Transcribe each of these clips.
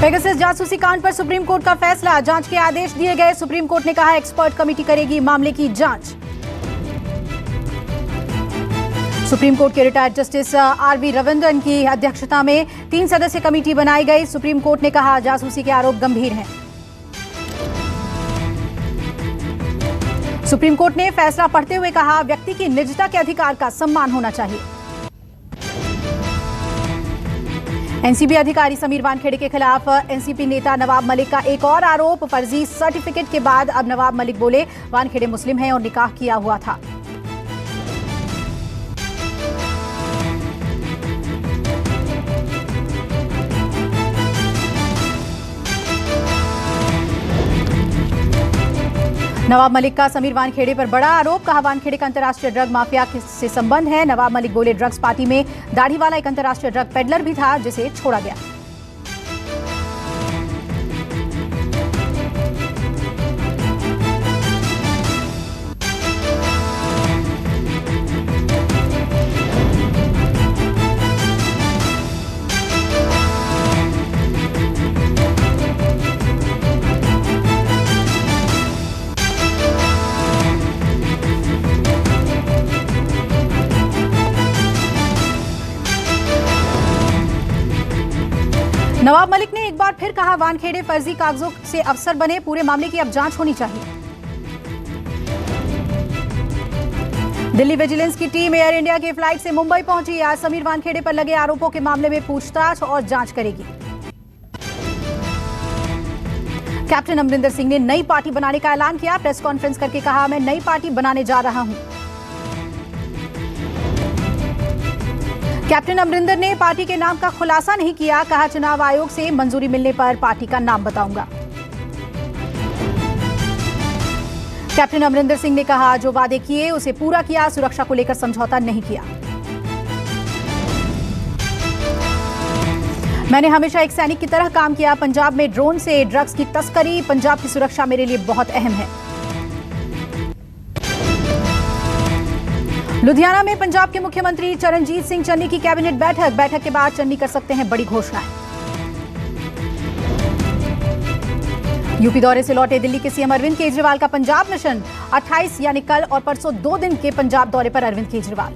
Pegasus जासूसी कांड पर सुप्रीम कोर्ट का फैसला, जांच के आदेश दिए गए। सुप्रीम कोर्ट ने कहा एक्सपर्ट कमेटी करेगी मामले की जांच। सुप्रीम कोर्ट के रिटायर्ड जस्टिस आर.वी. रविंद्रन की अध्यक्षता में 3 सदस्यीय कमेटी बनाई गई। सुप्रीम कोर्ट ने कहा जासूसी के आरोप गंभीर हैं। सुप्रीम कोर्ट ने फैसला पढ़ते हुए कहा व्यक्ति की निजता के अधिकार का सम्मान होना चाहिए। एनसीबी अधिकारी समीर वानखेड़े के खिलाफ एनसीपी नेता नवाब मलिक का एक और आरोप, फर्जी सर्टिफिकेट के बाद अब नवाब मलिक बोले वानखेड़े मुस्लिम हैं और निकाह किया हुआ था। नवाब मलिक का समीर वानखेड़े पर बड़ा आरोप, कहा वानखेड़े का अंतर्राष्ट्रीय ड्रग माफिया से संबंध है। नवाब मलिक बोले ड्रग्स पार्टी में दाढ़ी वाला एक अंतर्राष्ट्रीय ड्रग पेडलर भी था जिसे छोड़ा गया। नवाब मलिक ने एक बार फिर कहा वानखेड़े फर्जी कागजों से अफसर बने, पूरे मामले की अब जांच होनी चाहिए। दिल्ली विजिलेंस की टीम एयर इंडिया की फ्लाइट से मुंबई पहुंची। आज समीर वानखेड़े पर लगे आरोपों के मामले में पूछताछ और जांच करेगी। कैप्टन अमरिंदर सिंह ने नई पार्टी बनाने का ऐलान किया। प्रेस कॉन्फ्रेंस करके कहा मैं नई पार्टी बनाने जा रहा हूं। कैप्टन अमरिंदर ने पार्टी के नाम का खुलासा नहीं किया, कहा चुनाव आयोग से मंजूरी मिलने पर पार्टी का नाम बताऊंगा। कैप्टन अमरिंदर सिंह ने कहा जो वादे किए उसे पूरा किया, सुरक्षा को लेकर समझौता नहीं किया। मैंने हमेशा एक सैनिक की तरह काम किया। पंजाब में ड्रोन से ड्रग्स की तस्करी, पंजाब की सुरक्षा मेरे लिए बहुत अहम है। लुधियाना में पंजाब के मुख्यमंत्री चरणजीत सिंह चन्नी की कैबिनेट बैठक के बाद चन्नी कर सकते हैं बड़ी घोषणाएं। यूपी दौरे से लौटे दिल्ली के सीएम अरविंद केजरीवाल का पंजाब मिशन, 28 यानी कल और परसों 2 दिन के पंजाब दौरे पर अरविंद केजरीवाल।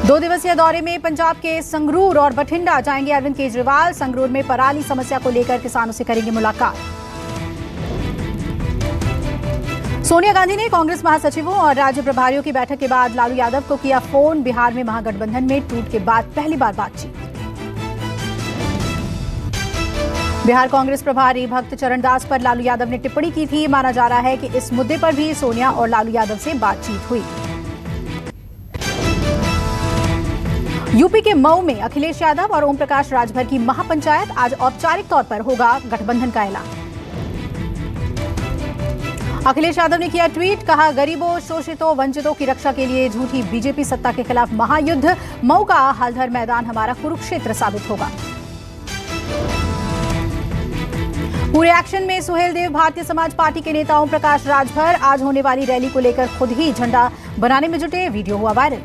2 दिवसीय दौरे में पंजाब के संगरूर और बठिंडा जाएंगे अरविंद केजरीवाल। संगरूर में पराली समस्या को लेकर किसानों से करेंगे मुलाकात। सोनिया गांधी ने कांग्रेस महासचिवों और राज्य प्रभारियों की बैठक के बाद लालू यादव को किया फोन। बिहार में महागठबंधन में टूट के बाद पहली बार बातचीत। बिहार कांग्रेस प्रभारी भक्त चरण दास पर लालू यादव ने टिप्पणी की थी। माना जा रहा है कि इस मुद्दे पर भी सोनिया और लालू यादव से बातचीत हुई। यूपी के मऊ में अखिलेश यादव और ओम प्रकाश राजभर की महापंचायत, आज औपचारिक तौर पर होगा गठबंधन का ऐलान। अखिलेश यादव ने किया ट्वीट, कहा गरीबों, शोषितों, वंचितों की रक्षा के लिए झूठी बीजेपी सत्ता के खिलाफ महायुद्ध। मऊ का हलधर मैदान हमारा कुरुक्षेत्र साबित होगा। पूरे एक्शन में सुहेलदेव, भारतीय समाज पार्टी के नेता ओम प्रकाश राजभर आज होने वाली रैली को लेकर खुद ही झंडा बनाने में जुटे। वीडियो हुआ वायरल।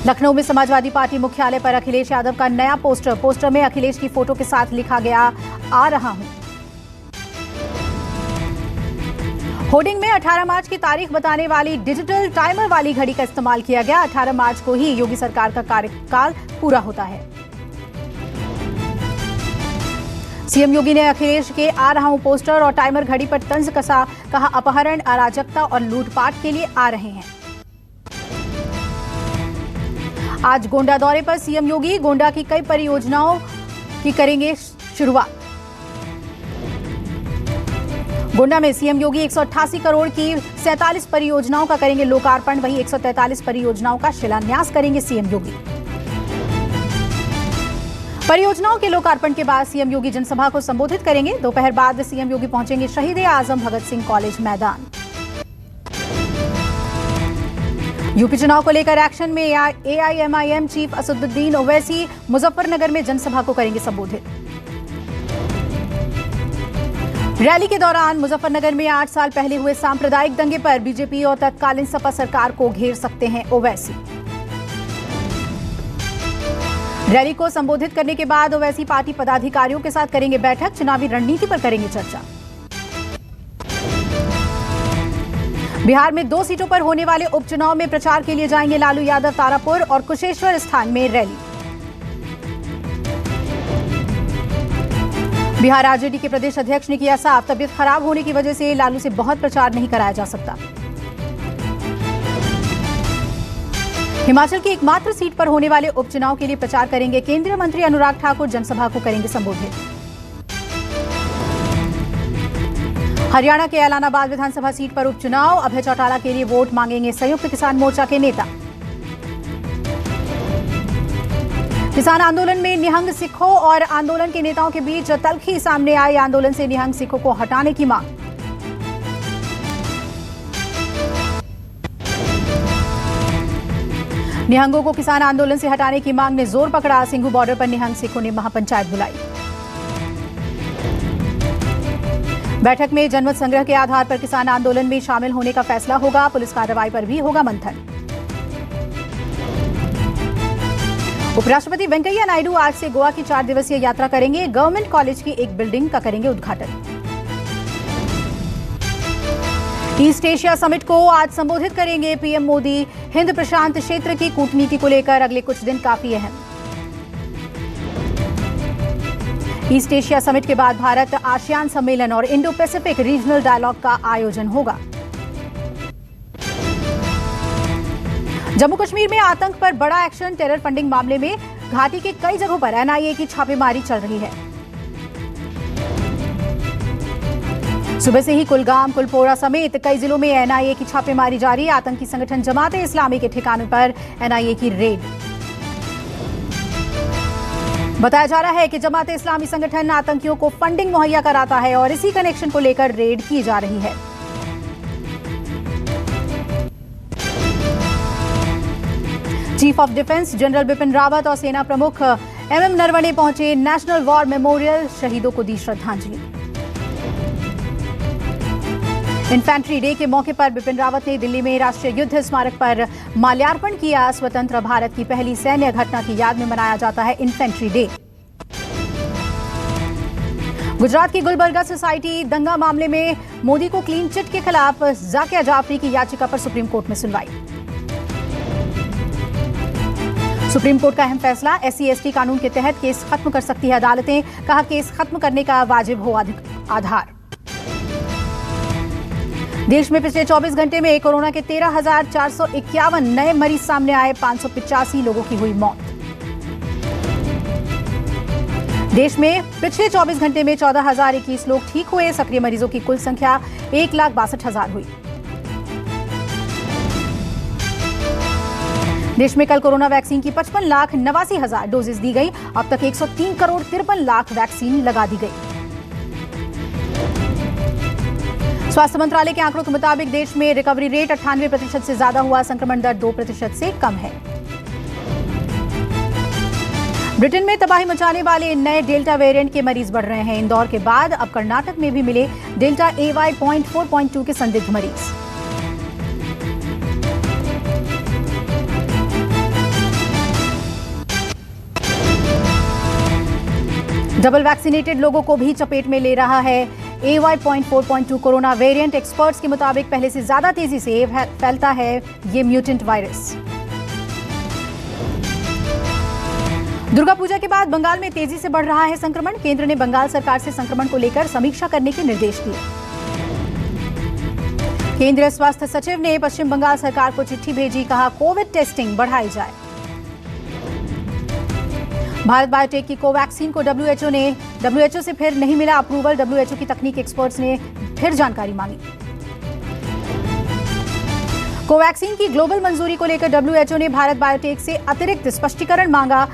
लखनऊ में समाजवादी पार्टी मुख्यालय पर अखिलेश यादव का नया पोस्टर में अखिलेश की फोटो के साथ लिखा गया आ रहा हूं। होर्डिंग में 18 मार्च की तारीख बताने वाली डिजिटल टाइमर वाली घड़ी का इस्तेमाल किया गया। 18 मार्च को ही योगी सरकार का कार्यकाल पूरा होता है। सीएम योगी ने अखिलेश के आ रहा हूं पोस्टर और टाइमर घड़ी पर तंज कसा, कहा अपहरण, अराजकता और लूटपाट के लिए आ रहे हैं। आज गोंडा दौरे पर सीएम योगी, गोंडा की कई परियोजनाओं की करेंगे शुरुआत। गोंडा में सीएम योगी 188 करोड़ की 47 परियोजनाओं का करेंगे लोकार्पण, वहीं 143 परियोजनाओं का शिलान्यास करेंगे सीएम योगी। परियोजनाओं के लोकार्पण के बाद सीएम योगी जनसभा को संबोधित करेंगे। दोपहर बाद सीएम योगी पहुंचेंगे शहीद-ए-आजम भगत सिंह कॉलेज मैदान। यूपी चुनाव को लेकर एक्शन में एआईएमआईएम चीफ असदुद्दीन ओवैसी मुजफ्फरनगर में जनसभा को करेंगे संबोधित। रैली के दौरान मुजफ्फरनगर में 8 साल पहले हुए सांप्रदायिक दंगे पर बीजेपी और तत्कालीन सपा सरकार को घेर सकते हैं ओवैसी। रैली को संबोधित करने के बाद ओवैसी पार्टी पदाधिकारियों के साथ करेंगे बैठक, चुनावी रणनीति पर करेंगे चर्चा। बिहार में 2 सीटों पर होने वाले उपचुनाव में प्रचार के लिए जाएंगे लालू यादव तारापुर और कुशेश्वर स्थान में रैली। बिहार आरजेडी के प्रदेश अध्यक्ष ने किया साफ, तबीयत खराब होने की वजह से लालू से बहुत प्रचार नहीं कराया जा सकता। हिमाचल की एकमात्र सीट पर होने वाले उपचुनाव के लिए प्रचार करेंगे केंद्रीय मंत्री अनुराग ठाकुर, जनसभा को करेंगे संबोधित। हरियाणा के ऐलानाबाद विधानसभा सीट पर उपचुनाव, अभय चौटाला के लिए वोट मांगेंगे संयुक्त किसान मोर्चा के नेता। किसान आंदोलन में निहंग सिखों और आंदोलन के नेताओं के बीच तल्खी सामने आई, आंदोलन से निहंग सिखों को हटाने की मांग। निहंगों को किसान आंदोलन से हटाने की मांग ने जोर पकड़ा, सिंघू बॉर्डर पर निहंग सिखों ने महापंचायत बुलाई। बैठक में जनमत संग्रह के आधार पर किसान आंदोलन में शामिल होने का फैसला होगा, पुलिस कार्रवाई पर भी होगा मंथन। उपराष्ट्रपति वेंकैया नायडू आज से गोवा की 4 दिवसीय यात्रा करेंगे, गवर्नमेंट कॉलेज की एक बिल्डिंग का करेंगे उद्घाटन। ईस्ट एशिया समिट को आज संबोधित करेंगे पीएम मोदी, हिंद प्रशांत क्षेत्र की कूटनीति को लेकर अगले कुछ दिन काफी अहम। ईस्ट एशिया समिट के बाद भारत आसियान सम्मेलन और इंडो पैसिफिक रीजनल डायलॉग का आयोजन होगा। जम्मू कश्मीर में आतंक पर बड़ा एक्शन, टेरर फंडिंग मामले में घाटी के कई जगहों पर एनआईए की छापेमारी चल रही है। सुबह से ही कुलगाम, कुलपोरा समेत कई जिलों में एनआईए की छापेमारी जारी, आतंकी संगठन जमाते इस्लामी के ठिकानों पर एनआईए की रेड। बताया जा रहा है कि जमाते इस्लामी संगठन आतंकियों को फंडिंग मुहैया कराता है और इसी कनेक्शन को लेकर रेड की जा रही है। Chief of defence general Bipin Rawat और सेना प्रमुख एमएम नरवणे पहुंचे नेशनल वॉर मेमोरियल, शहीदों को दी श्रद्धांजलि। इन्फेंट्री डे के मौके पर बिपिन रावत ने दिल्ली में राष्ट्रीय युद्ध स्मारक पर माल्यार्पण किया। स्वतंत्र भारत की पहली सैन्य घटना की याद में मनाया जाता है इन्फेंट्री डे। गुजरात की गुलबर्गा सोसाइटी दंगा मामले में मोदी को क्लीन चिट के खिलाफ जाकिया जाफरी की याचिका पर सुप्रीम कोर्ट में सुनवाई। सुप्रीम कोर्ट का अहम फैसला, SC/ST कानून के तहत केस खत्म कर सकती है अदालतें, कहा केस खत्म करने का वाजिब हो आधार। देश में पिछले 24 घंटे में कोरोना के 13,451 नए मरीज सामने आए, 585 लोगों की हुई मौत। देश में पिछले 24 घंटे में 14,021 लोग ठीक हुए, सक्रिय मरीजों की कुल संख्या 1,62,000 हुई। देश में कल कोरोना वैक्सीन की 55,89,000 डोजेज दी गई। अब तक 103 करोड़ 53 लाख वैक्सीन लगा दी गई। स्वास्थ्य मंत्रालय के आंकड़ों के मुताबिक देश में रिकवरी रेट 98% से ज्यादा हुआ, संक्रमण दर 2% से कम है। ब्रिटेन में तबाही मचाने वाले नए डेल्टा वेरिएंट के मरीज बढ़ रहे हैं। इंदौर के बाद अब कर्नाटक में भी मिले डेल्टा AY.4.2 के संदिग्ध मरीज। डबल वैक्सीनेटेड लोगों को भी चपेट में ले रहा है AY.4.2 कोरोना वेरिएंट। एक्सपर्ट्स के मुताबिक पहले से ज्यादा तेजी से फैलता है ये म्यूटेंट वायरस। दुर्गा पूजा के बाद बंगाल में तेजी से बढ़ रहा है संक्रमण। केंद्र ने बंगाल सरकार से संक्रमण को लेकर समीक्षा करने के निर्देश दिए। केंद्रीय स्वास्थ्य सचिव ने पश्चिम बंगाल सरकार को चिट्ठी भेजी, कहा कोविड टेस्टिंग बढ़ाई जाए। भारत बायोटेक की कोवैक्सीन को WHO से फिर नहीं मिला अप्रूवल। WHO की तकनीक एक्सपर्ट्स ने फिर जानकारी मांगी। कोवैक्सीन की ग्लोबल मंजूरी को लेकर WHO ने भारत बायोटेक से अतिरिक्त स्पष्टीकरण मांगा।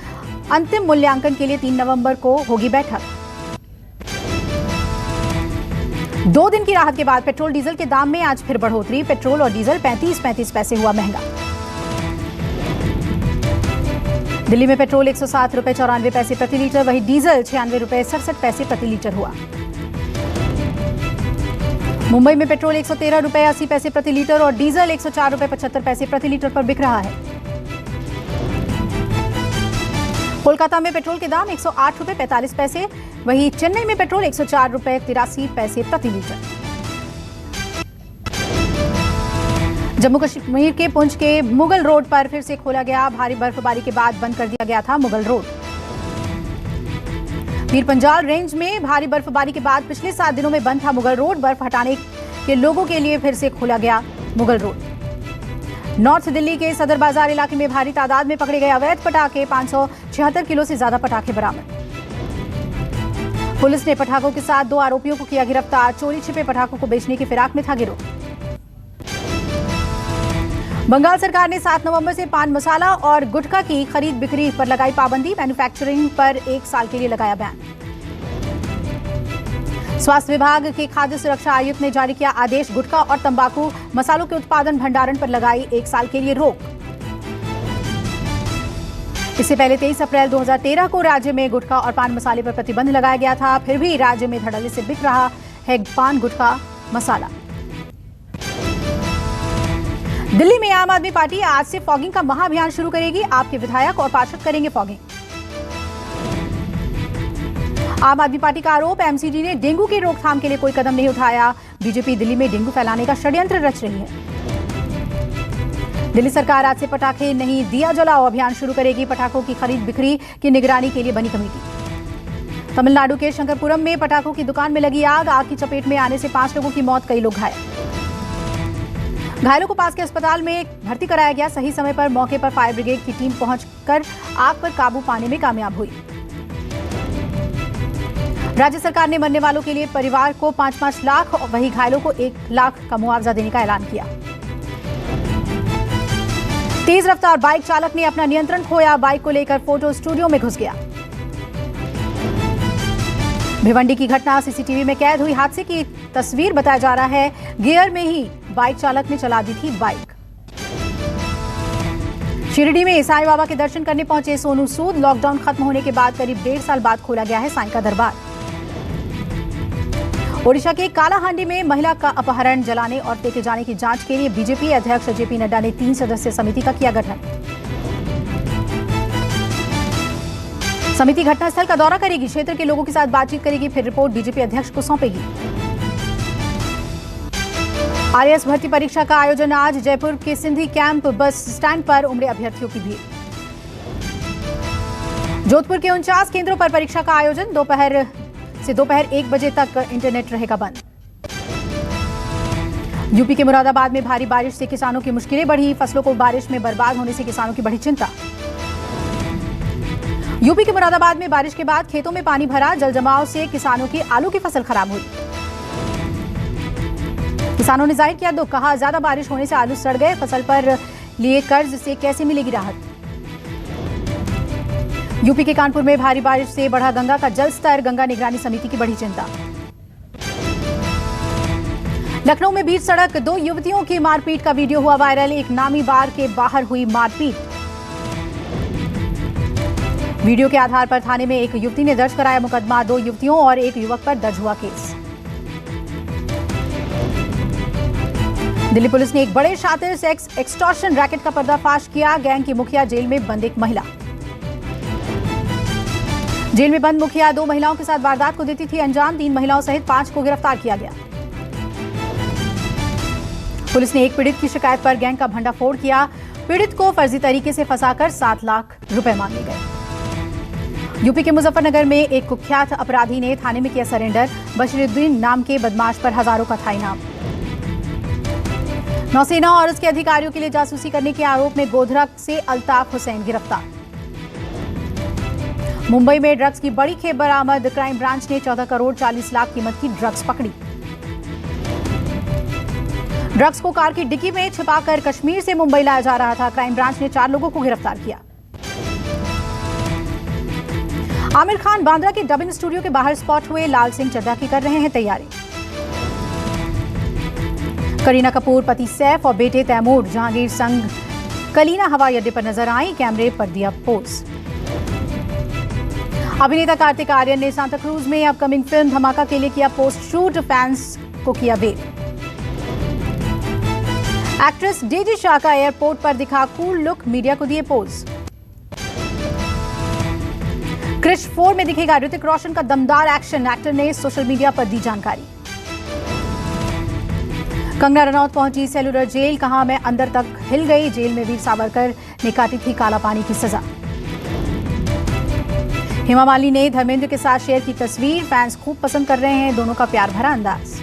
अंतिम मूल्यांकन के लिए 3 नवंबर को होगी बैठक। 2 दिन की राहत के बाद पेट्रोल डीजल के दाम में आज फिर बढ़ोतरी। पेट्रोल और डीजल 35 पैसे हुआ महंगा। दिल्ली में पेट्रोल 107 रुपए 94 पैसे प्रति लीटर, वहीं डीजल 96 रुपए 67 पैसे प्रति लीटर हुआ। मुंबई में पेट्रोल 113 रुपए 80 पैसे प्रति लीटर और डीजल 104 रुपए 75 पैसे प्रति लीटर पर बिक रहा है। कोलकाता में पेट्रोल के दाम 108 रुपए 45 पैसे, वहीं चेन्नई में पेट्रोल 104 रुपए 83 पैसे प्रति लीटर। जम्मू कश्मीर के पुंछ के मुगल रोड पर फिर से खोला गया, भारी बर्फबारी के बाद बंद कर दिया गया था मुगल रोड। पीर पंजाल रेंज में भारी बर्फबारी के बाद पिछले 7 दिनों में बंद था मुगल रोड। बर्फ हटाने के लोगों के लिए फिर से खोला गया मुगल रोड। नॉर्थ दिल्ली के सदर बाजार इलाके में भारी तादाद में पकड़े गए अवैध पटाखे, 576 किलो से ज्यादा पटाखे बरामद। पुलिस ने पटाखों के साथ 2 आरोपियों को किया गिरफ्तार, चोरी छिपे पटाखों को बेचने की फिराक में था गिरोह। बंगाल सरकार ने 7 नवंबर से पान मसाला और गुटखा की खरीद बिक्री पर लगाई पाबंदी, मैन्युफैक्चरिंग पर 1 साल के लिए लगाया बैन। स्वास्थ्य विभाग के खाद्य सुरक्षा आयुक्त ने जारी किया आदेश, गुटखा और तंबाकू मसालों के उत्पादन भंडारण पर लगाई 1 साल के लिए रोक। इससे पहले 23 अप्रैल 2013 को राज्य में गुटखा और पान मसाले पर प्रतिबंध लगाया गया था, फिर भी राज्य में धड़ल्ले से बिक रहा है पान गुटखा मसाला। दिल्ली में आम आदमी पार्टी आज से फॉगिंग का महाअभियान शुरू करेगी, आपके विधायक और पार्षद करेंगे फॉगिंग। आम आदमी पार्टी का आरोप, एमसीडी ने डेंगू की रोकथाम के लिए कोई कदम नहीं उठाया। बीजेपी दिल्ली में डेंगू फैलाने का षड्यंत्र रच रही है। दिल्ली सरकार आज से पटाखे नहीं दिया जलाओ अभियान शुरू करेगी, पटाखों की खरीद बिक्री की निगरानी के लिए बनी कमेटी। तमिलनाडु के शंकरपुरम में पटाखों की दुकान में लगी आग, आग की चपेट में आने से 5 लोगों की मौत, कई लोग घायल। घायलों को पास के अस्पताल में भर्ती कराया गया, सही समय पर मौके पर फायर ब्रिगेड की टीम पहुंचकर आग पर काबू पाने में कामयाब हुई। राज्य सरकार ने मरने वालों के लिए परिवार को 5-5 लाख और वहीं घायलों को 1 लाख का मुआवजा देने का ऐलान किया। तेज रफ्तार बाइक चालक ने अपना नियंत्रण खोया, बाइक को लेकर फोटो स्टूडियो में घुस गया। भिवंडी की घटना सीसीटीवी में कैद हुई, हादसे की तस्वीर बताया जा रहा है। गियर में ही बाइक चालक ने चला दी थी बाइक। शिरडी में ईसाई बाबा के दर्शन करने पहुंचे सोनू सूद, लॉकडाउन खत्म होने के बाद करीब 1.5 साल बाद खोला गया है साईं का दरबार। ओडिशा के कालाहांडी में महिला का अपहरण, जलाने और फेंके जाने की जांच के लिए बीजेपी अध्यक्ष जेपी नड्डा ने 3 सदस्यीय समिति का किया गठन। समिति घटनास्थल का दौरा करेगी, क्षेत्र के लोगों के साथ बातचीत करेगी, फिर रिपोर्ट बीजेपी अध्यक्ष को सौंपेगी। आरएएस भर्ती परीक्षा का आयोजन आज, जयपुर के सिंधी कैंप बस स्टैंड पर उमड़े अभ्यर्थियों की भीड़। जोधपुर के 49 केंद्रों पर परीक्षा का आयोजन, दोपहर 1 बजे तक इंटरनेट रहेगा बंद। यूपी के मुरादाबाद में भारी बारिश से किसानों की मुश्किलें बढ़ी, फसलों को बारिश में बर्बाद होने से किसानों की बढ़ी चिंता। यूपी के मुरादाबाद में बारिश के बाद खेतों में पानी भरा, जल जमाव से किसानों की आलू की फसल खराब हुई। किसानों ने जाहिर किया दुख, कहा ज्यादा बारिश होने से आलू सड़ गए, फसल पर लिए कर्ज से कैसे मिलेगी राहत। यूपी के कानपुर में भारी बारिश से बढ़ा गंगा का जल स्तर, गंगा निगरानी समिति की बढ़ी चिंता। लखनऊ में बीच सड़क 2 युवतियों की मारपीट का वीडियो हुआ वायरल, एक नामी बार के बाहर हुई मारपीट। वीडियो के आधार पर थाने में एक युवती ने दर्ज कराया मुकदमा, 2 युवतियों और एक युवक पर दर्ज हुआ केस। दिल्ली पुलिस ने एक बड़े शातिर सेक्स एक्सटॉर्शन रैकेट का पर्दाफाश किया, गैंग की मुखिया जेल में बंद एक महिला। जेल में बंद मुखिया 2 महिलाओं के साथ वारदात को देती थी अंजाम, 3 महिलाओं सहित 5 को गिरफ्तार किया गया। पुलिस ने एक पीड़ित की शिकायत पर गैंग का भंडाफोड़ किया, पीड़ित को फर्जी तरीके से फंसाकर 7 लाख रुपए मांगे गए। यूपी के मुजफ्फरनगर में एक कुख्यात अपराधी ने थाने में किया सरेंडर, बशीरुद्दीन नाम के बदमाश पर हजारों का था इनाम। नौसेना और उसके अधिकारियों के लिए जासूसी करने के आरोप में गोधरा से अल्ताफ हुसैन गिरफ्तार। मुंबई में ड्रग्स की बड़ी खेप बरामद, क्राइम ब्रांच ने 14 करोड़ 40 लाख कीमत की ड्रग्स पकड़ी। ड्रग्स को कार की डिक्की में छिपाकर कश्मीर से मुंबई लाया जा रहा था, क्राइम ब्रांच ने 4 लोगों को गिरफ्तार किया। आमिर खान बांद्रा के डबिंग स्टूडियो के बाहर स्पॉट हुए, लाल सिंह चड्ढा की कर रहे हैं तैयारी। करीना कपूर पति सैफ और बेटे तैमूर जहांगीर संग कलीना हवाई अड्डे पर नजर आई, कैमरे पर दिया पोज। अभिनेता कार्तिक आर्यन ने सांता क्रूज में अपकमिंग फिल्म धमाका के लिए किया पोस्ट शूट, फैंस को किया वेट। एक्ट्रेस डेजी शाह का एयरपोर्ट पर दिखा कूल लुक, मीडिया को दिए पोज। क्रिश 4 में दिखेगा ऋतिक रोशन का दमदार एक्शन, एक्टर ने सोशल मीडिया पर दी जानकारी। कंगना रनौत पहुंची सेलुलर जेल, कहा मैं अंदर तक हिल गई, जेल में वीर सावरकर ने काटी थी काला पानी की सजा। हेमा मालिनी ने धर्मेंद्र के साथ शेयर की तस्वीर, फैंस खूब पसंद कर रहे हैं दोनों का प्यार भरा अंदाज।